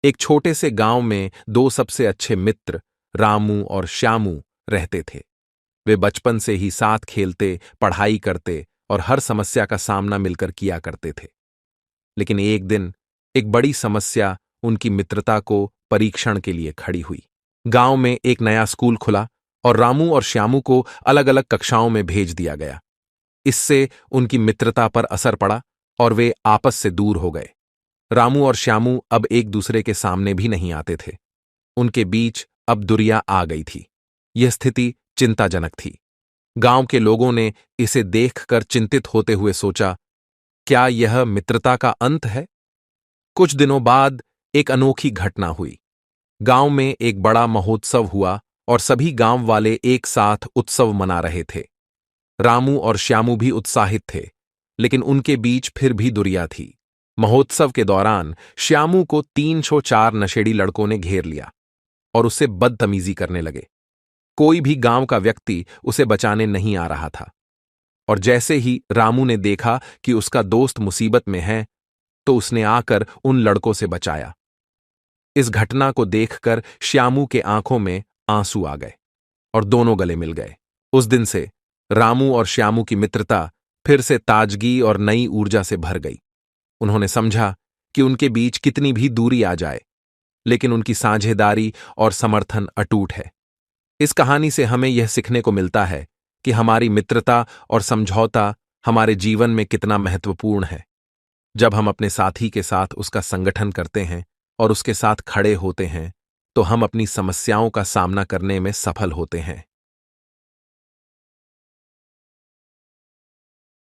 एक छोटे से गांव में दो सबसे अच्छे मित्र रामू और श्यामू रहते थे। वे बचपन से ही साथ खेलते, पढ़ाई करते और हर समस्या का सामना मिलकर किया करते थे। लेकिन एक दिन एक बड़ी समस्या उनकी मित्रता को परीक्षण के लिए खड़ी हुई। गांव में एक नया स्कूल खुला और रामू और श्यामू को अलग अलग कक्षाओं में भेज दिया गया। इससे उनकी मित्रता पर असर पड़ा और वे आपस से दूर हो गए। रामू और श्यामू अब एक दूसरे के सामने भी नहीं आते थे। उनके बीच अब दुरिया आ गई थी। यह स्थिति चिंताजनक थी। गांव के लोगों ने इसे देखकर चिंतित होते हुए सोचा, क्या यह मित्रता का अंत है? कुछ दिनों बाद एक अनोखी घटना हुई। गांव में एक बड़ा महोत्सव हुआ और सभी गांव वाले एक साथ उत्सव मना रहे थे। रामू और श्यामू भी उत्साहित थे, लेकिन उनके बीच फिर भी दुरिया थी। महोत्सव के दौरान श्यामू को 304 नशेड़ी लड़कों ने घेर लिया और उससे बदतमीजी करने लगे। कोई भी गांव का व्यक्ति उसे बचाने नहीं आ रहा था। और जैसे ही रामू ने देखा कि उसका दोस्त मुसीबत में है, तो उसने आकर उन लड़कों से बचाया। इस घटना को देखकर श्यामू के आंखों में आंसू आ गए और दोनों गले मिल गए। उस दिन से रामू और श्यामू की मित्रता फिर से ताजगी और नई ऊर्जा से भर गई। उन्होंने समझा कि उनके बीच कितनी भी दूरी आ जाए, लेकिन उनकी साझेदारी और समर्थन अटूट है। इस कहानी से हमें यह सीखने को मिलता है कि हमारी मित्रता और समझौता हमारे जीवन में कितना महत्वपूर्ण है। जब हम अपने साथी के साथ उसका संगठन करते हैं और उसके साथ खड़े होते हैं, तो हम अपनी समस्याओं का सामना करने में सफल होते हैं।